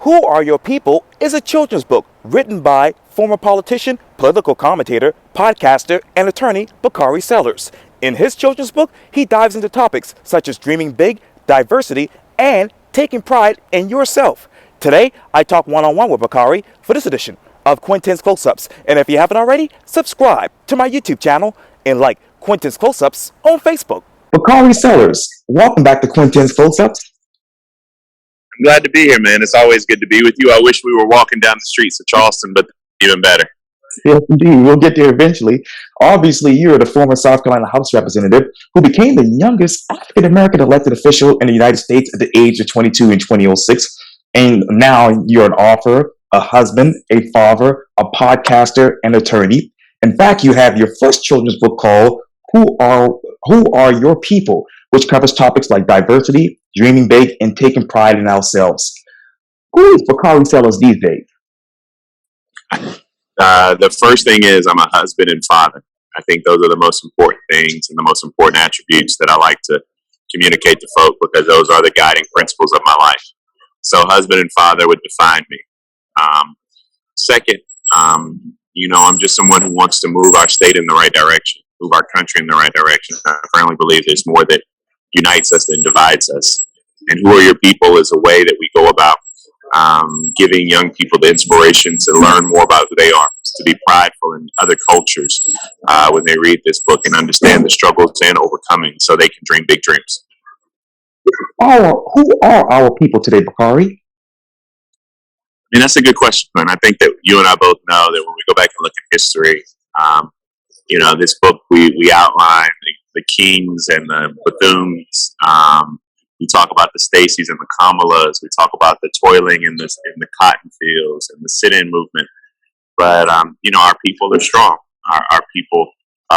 Who Are Your People is a children's book written by former politician, political commentator, podcaster, and attorney Bakari Sellers. In his children's book, he dives into topics such as dreaming big, diversity, and taking pride in yourself. Today, I talk one-on-one with Bakari for this edition of Quintin's Close-Ups. And if you haven't already, subscribe to my YouTube channel and like Quintin's Close-Ups on Facebook. Bakari Sellers, welcome back to Quintin's Close-Ups. I'm glad to be here, man. It's always good to be with you. I wish we were walking down the streets of Charleston, but even better. Yes, indeed. We'll get there eventually. Obviously, you're the former South Carolina House representative who became the youngest African-American elected official in the United States at the age of 22 in 2006. And now you're an author, a husband, a father, a podcaster, and attorney. In fact, you have your first children's book called Who Are Your People, which covers topics like diversity, dreaming big, and taking pride in ourselves. Who is Bakari Sellers these days? The first thing is I'm a husband and father. I think those are the most important things and the most important attributes that I like to communicate to folk because those are the guiding principles of my life. So husband and father would define me. Second, I'm just someone who wants to move our state in the right direction, move our country in the right direction. I firmly believe there's more that unites us than divides us. And Who Are Your People is a way that we go about giving young people the inspiration to learn more about who they are, to be prideful in other cultures when they read this book and understand the struggles and overcoming so they can dream big dreams. Who are our people today, Bakari? I mean, that's a good question, man. I think that you and I both know that when we go back and look at history, this book, we outline the kings and the Bethunes. We talk about the Stacys and the Kamalas. We talk about the toiling in the cotton fields and the sit-in movement. But, our people are strong. Our people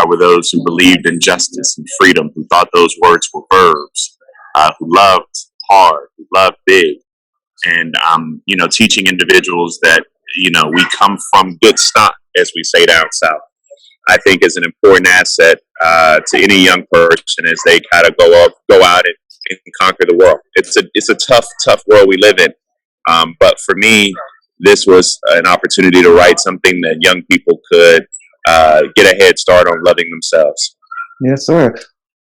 were those who believed in justice and freedom, who thought those words were verbs, who loved hard, who loved big. And, teaching individuals that, we come from good stock, as we say down south, I think is an important asset to any young person as they kind of go out and conquer the world. It's a tough world we live in. But for me, this was an opportunity to write something that young people could get a head start on loving themselves. Yes, sir.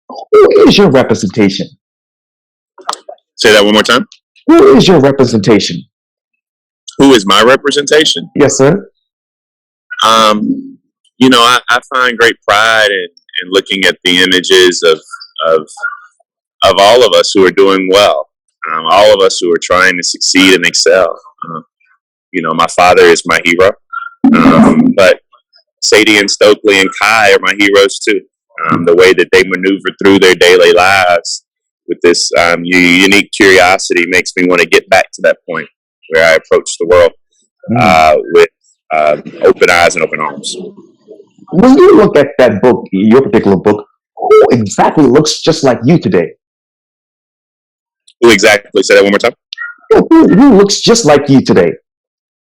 Who is your representation? Say that one more time. Who is your representation? Who is my representation? Yes, sir. I find great pride in looking at the images of all of us who are doing well, all of us who are trying to succeed and excel. My father is my hero, but Sadie and Stokely and Kai are my heroes too. The way that they maneuver through their daily lives with this unique curiosity makes me want to get back to that point where I approach the world with open eyes and open arms. When you look at that book, your particular book, who exactly looks just like you today? Who exactly? Say that one more time. Who looks just like you today?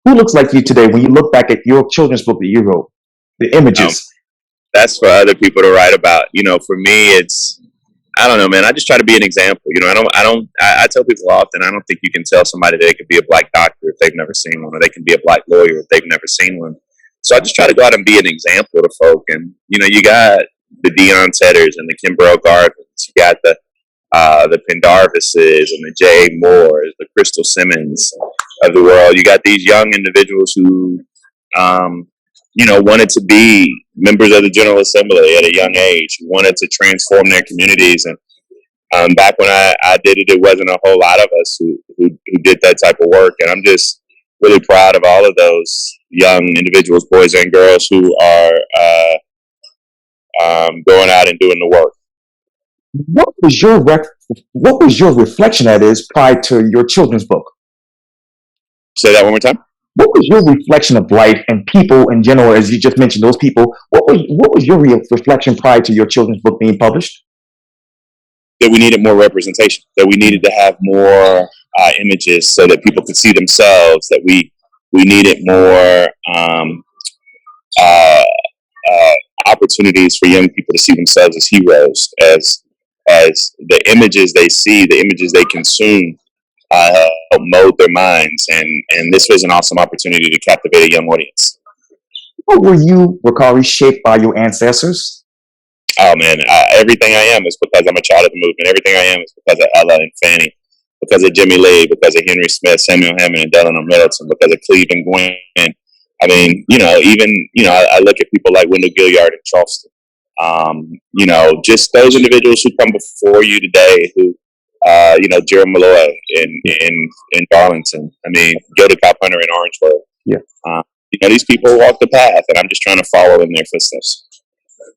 Who looks like you today when you look back at your children's book that you wrote? The images. That's for other people to write about. For me, it's, I don't know, man. I just try to be an example. I tell people often, I don't think you can tell somebody that they could be a black doctor if they've never seen one, or they can be a black lawyer if they've never seen one. So I just try to go out and be an example to folk. And, you got the Deion Tedders and the Kimbrell Gardens. You got the Pendarvises and the J.A. Moores, the Crystal Simmons of the world. You got these young individuals who, wanted to be members of the General Assembly at a young age, who wanted to transform their communities. And back when I did it, it wasn't a whole lot of us who did that type of work. And I'm just really proud of all of those young individuals, boys and girls, who are going out and doing the work. What was your reflection, that is, prior to your children's book? Say that one more time. What was your reflection of life and people in general, as you just mentioned, those people? What was your reflection prior to your children's book being published? That we needed more representation, that we needed to have more images so that people could see themselves, that we needed more opportunities for young people to see themselves as heroes, as the images they see, the images they consume help mold their minds. And this was an awesome opportunity to captivate a young audience. How were you, Bakari, shaped by your ancestors? Oh man, everything I am is because I'm a child of the movement. Everything I am is because of Ella and Fanny, because of Jimmy Lee, because of Henry Smith, Samuel Hammond, and Delano Middleton, because of Cleveland Gwynn. I mean, I look at people like Wendell Gilliard in Charleston. Just those individuals who come before you today, who, Jerry Malloy in Darlington. I mean, Gilda Cop Hunter in Orangeburg. Yeah. These people walk the path, and I'm just trying to follow in their footsteps.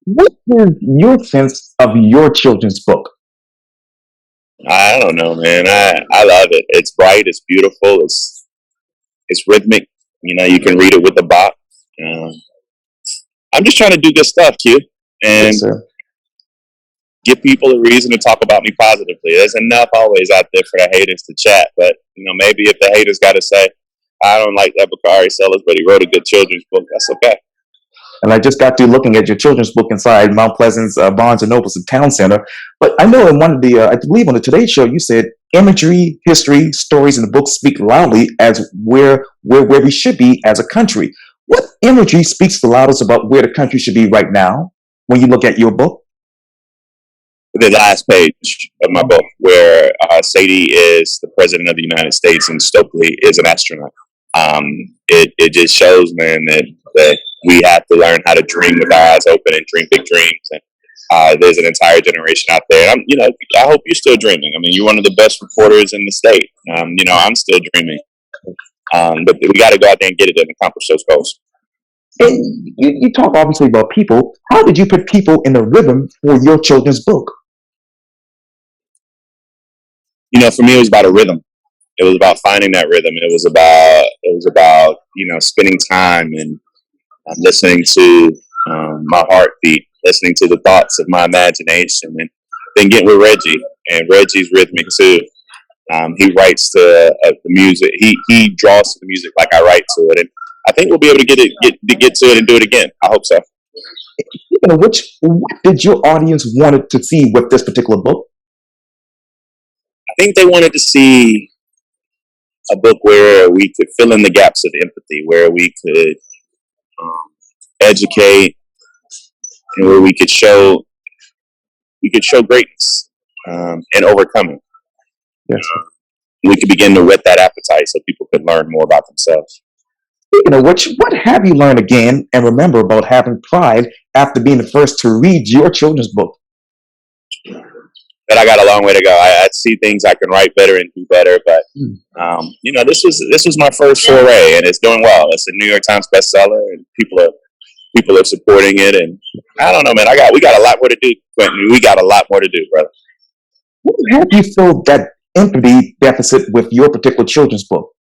What is your sense of your children's book? I don't know, man. I love it. It's bright. It's beautiful. It's rhythmic. You can read it with a bop. I'm just trying to do good stuff, Q, and Yes, sir. give people a reason to talk about me positively. There's enough always out there for the haters to chat, but maybe if the haters got to say, I don't like that Bakari Sellers, but he wrote a good children's book, that's okay. And I just got through looking at your children's book inside Mount Pleasant's Barnes and Nobles and Town Center. But I know in one of the, I believe on the Today Show, you said imagery, history, stories in the book speak loudly as where we should be as a country. What imagery speaks the loudest about where the country should be right now when you look at your book? The last page of my book, where Sadie is the president of the United States and Stokely is an astronaut. It just shows, man, that we have to learn how to dream with our eyes open and dream big dreams. And there's an entire generation out there. I hope you're still dreaming. I mean, you're one of the best reporters in the state. I'm still dreaming. But we got to go out there and get it and accomplish those goals. And you talk obviously about people. How did you put people in the rhythm for your children's book? For me, it was about a rhythm. It was about finding that rhythm. It was about spending time and listening to my heartbeat, listening to the thoughts of my imagination, and then getting with Reggie. And Reggie's rhythmic too. He writes the music. He draws to the music like I write to it, and I think we'll be able to get to it and do it again. I hope so. What did your audience wanted to see with this particular book? I think they wanted to see a book where we could fill in the gaps of empathy, where we could educate, and where we could show greatness and overcoming. Yes. We could begin to whet that appetite so people could learn more about themselves. Speaking of which, what have you learned again and remember about having pride after being the first to read your children's book? That I got a long way to go. I see things I can write better and do better, but this was my first foray, and it's doing well. It's a New York Times bestseller, and people are supporting it. And I don't know, man. We got a lot more to do, Quintin. We got a lot more to do, brother. How do you fill that empathy deficit with your particular children's book?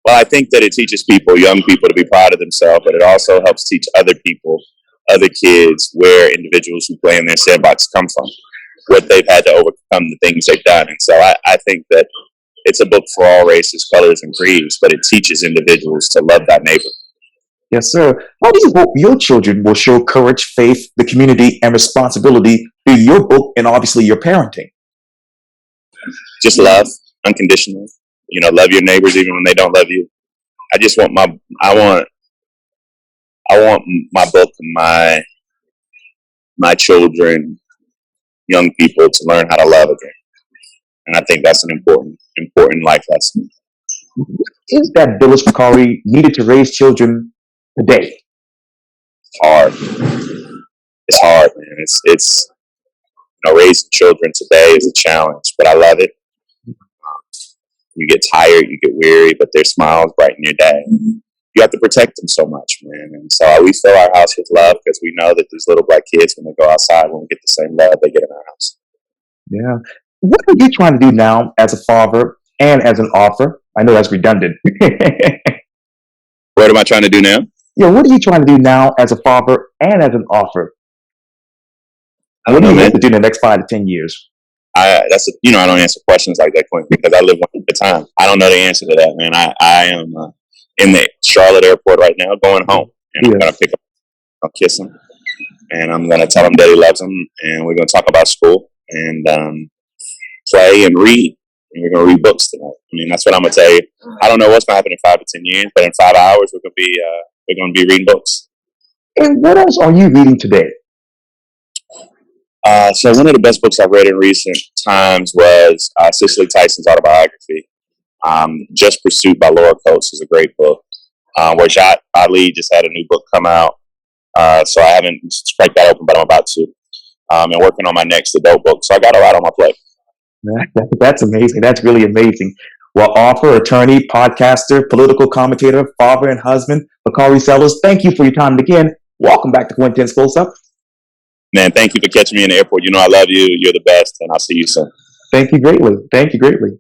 Well, I think that it teaches young people, to be proud of themselves, but it also helps teach other people, other kids, where individuals who play in their sandbox come from, what they've had to overcome, the things they've done. And so I think that it's a book for all races, colors, and creeds, but it teaches individuals to love that neighbor. Yes, sir. How do you hope your children will show courage, faith, the community, and responsibility through your book and obviously your parenting? Just love unconditionally. Love your neighbors even when they don't love you. I want my book and my children, young people, to learn how to love again. And I think that's an important life lesson. Is that village, Bakari, needed to raise children today? It's hard. It's hard, man. It's raising children today is a challenge, but I love it. You get tired, you get weary, but their smiles brighten your day. You have to protect them so much, man. And so we fill our house with love because we know that these little black kids, when they go outside, when we get the same love they get in our house. Yeah. What are you trying to do now as a father and as an author? I know that's redundant. What am I trying to do now? Yeah, what are you trying to do now as a father and as an author? What do you hope to do in the next 5 to 10 years? I don't answer questions like that, Quintin, because I live one at a time. I don't know the answer to that, man. I am in the Charlotte airport right now, going home, and I'm gonna pick up, I'll kiss him, and I'm gonna tell him that he loves him, and we're gonna talk about school and play and read and we're going to read books tonight. I mean, that's what I'm going to tell you. I don't know what's going to happen in 5 to 10 years, but in 5 hours, we're going to be reading books. And what else are you reading today? So one of the best books I've read in recent times was Cicely Tyson's autobiography. Just Pursuit by Laura Coates is a great book. Rajat Ali just had a new book come out. So I haven't cracked that open, but I'm about to. And working on my next adult book. So I got a lot on my plate. That's amazing. That's really amazing. Well, author, attorney, podcaster, political commentator, father, and husband, Bakari Sellers, thank you for your time. And again, welcome back to Quintin's Close Up. Man, thank you for catching me in the airport. You know I love you. You're the best, and I'll see you soon. Thank you greatly. Thank you greatly.